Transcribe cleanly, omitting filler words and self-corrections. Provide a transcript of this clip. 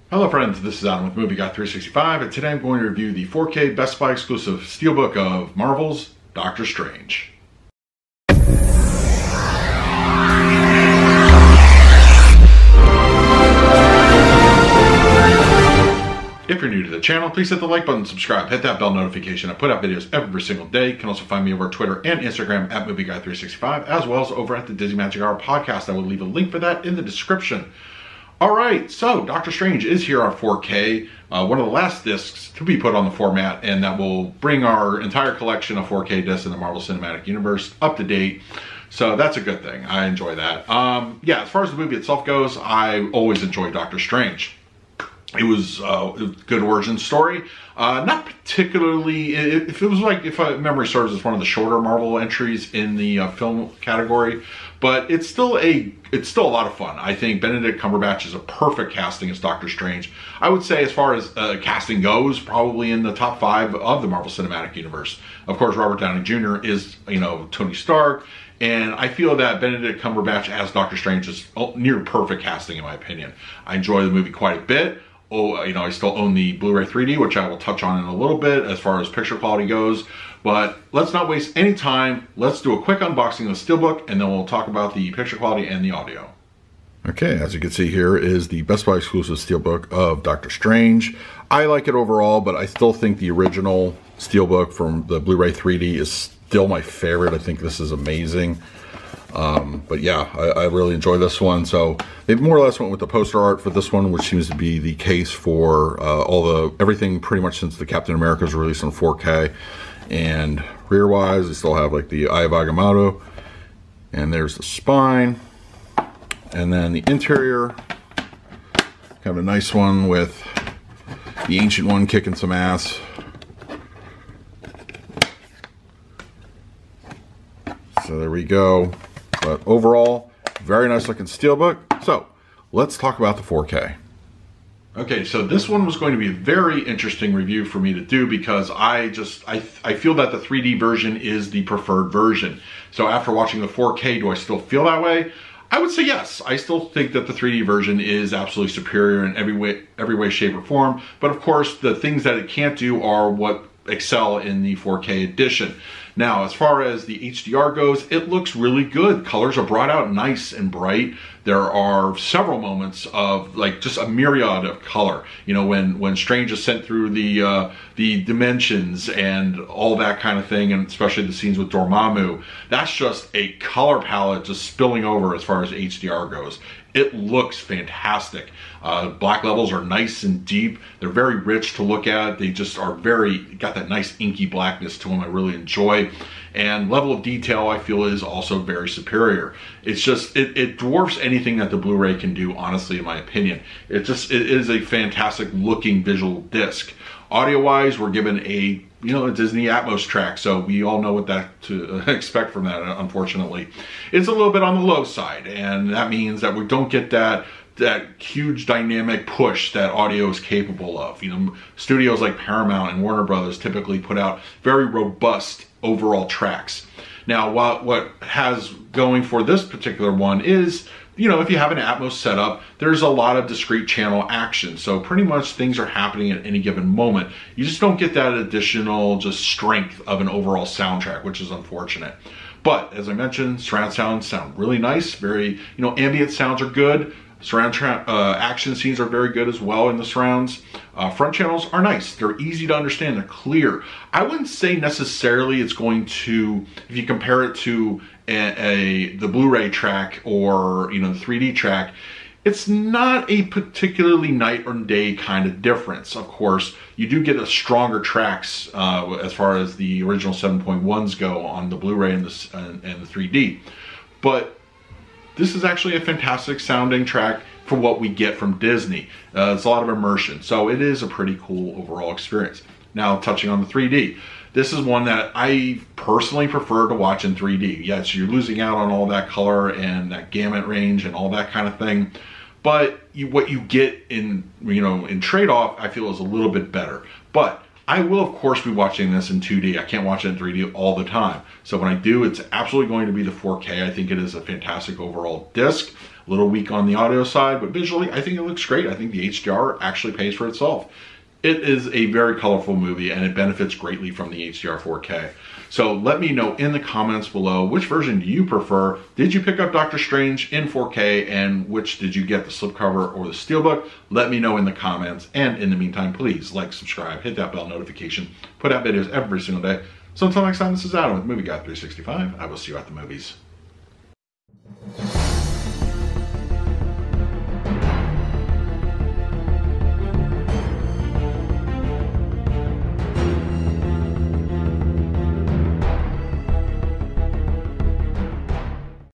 Hello friends, this is Adam with Movie Guy 365, and today I'm going to review the 4K Best Buy exclusive Steelbook of Marvel's Doctor Strange. If you're new to the channel, please hit the like button, subscribe, hit that bell notification. I put out videos every single day. You can also find me over Twitter and Instagram at Movie Guy 365, as well as over at the Disney Magic Hour podcast. I will leave a link for that in the description. Alright, so Doctor Strange is here on 4K, one of the last discs to be put on the format, and that will bring our entire collection of 4K discs in the Marvel Cinematic Universe up to date. So that's a good thing. I enjoy that. Yeah, as far as the movie itself goes, I always enjoy Doctor Strange. It was a good origin story. Not particularly, if memory serves, it's one of the shorter Marvel entries in the film category, but it's still a lot of fun. I think Benedict Cumberbatch is a perfect casting as Doctor Strange. I would say, as far as casting goes, probably in the top 5 of the Marvel Cinematic Universe. Of course, Robert Downey Jr. is, Tony Stark, and I feel that Benedict Cumberbatch as Doctor Strange is near perfect casting in my opinion. I enjoy the movie quite a bit. I still own the Blu Ray 3D, which I will touch on in a little bit as far as picture quality goes. But let's not waste any time. Let's do a quick unboxing of the Steelbook, and then we'll talk about the picture quality and the audio. Okay, as you can see here is the Best Buy exclusive Steelbook of Doctor Strange. I like it overall, but I still think the original Steelbook from the Blu Ray 3D is still my favorite. I think this is amazing. But yeah, I really enjoy this one. So they more or less went with the poster art for this one, which seems to be the case for everything pretty much since the Captain America's release on 4K. And rear wise, they still have like the Eye of Agamotto, and there's the spine, and then the interior, kind of a nice one with the Ancient One kicking some ass. So there we go. But overall, very nice looking Steelbook. So let's talk about the 4K. Okay, so this one was going to be a very interesting review for me to do because I feel that the 3D version is the preferred version. So after watching the 4K, do I still feel that way? I would say yes. I still think that the 3D version is absolutely superior in every way, shape, or form. But of course, the things that it can't do are what excel in the 4K edition. Now, as far as the HDR goes, it looks really good. Colors are brought out nice and bright. There are several moments of like just a myriad of color. When Strange is sent through the dimensions and all that kind of thing, and especially the scenes with Dormammu, that's just a color palette just spilling over as far as HDR goes. It looks fantastic. Black levels are nice and deep. They're very rich to look at. They just are got that nice inky blackness to them I really enjoy. And level of detail I feel is also very superior. It's just, it dwarfs anything that the Blu Ray can do, honestly, in my opinion. It is a fantastic looking visual disc. Audio wise, we're given a Disney Atmos track, so we all know what to expect from that, unfortunately. It's a little bit on the low side, and that means that we don't get that huge dynamic push that audio is capable of. Studios like Paramount and Warner Brothers typically put out very robust overall tracks. Now, what has going for this particular one is, if you have an Atmos setup, there's a lot of discrete channel action. So pretty much things are happening at any given moment. You just don't get that additional just strength of an overall soundtrack, which is unfortunate. But as I mentioned, surround sounds sound really nice. Very, ambient sounds are good. Surround action scenes are very good as well in the surrounds. Front channels are nice. They're easy to understand. They're clear. I wouldn't say necessarily it's going to, if you compare it to the Blu Ray track or the 3D track, it's not a particularly night or day kind of difference. Of course, you do get a stronger tracks as far as the original 7.1s go on the Blu Ray and the 3D, but this is actually a fantastic sounding track for what we get from Disney. It's a lot of immersion, so it is a pretty cool overall experience. Now, touching on the 3D, this is one that I personally prefer to watch in 3D. Yes, you're losing out on all that color and that gamut range and all that kind of thing, but what you get in trade-off, I feel is a little bit better. But I will, of course, be watching this in 2D. I can't watch it in 3D all the time. So when I do, it's absolutely going to be the 4K. I think it is a fantastic overall disc. A little weak on the audio side, but visually, I think it looks great. I think the HDR actually pays for itself. It is a very colorful movie, and it benefits greatly from the HDR 4K. So let me know in the comments below, which version do you prefer? Did you pick up Doctor Strange in 4K, and which did you get, the slipcover or the Steelbook? Let me know in the comments, and in the meantime, please like, subscribe, hit that bell notification, put out videos every single day. So until next time, this is Adam with Movie Guy 365. I will see you at the movies.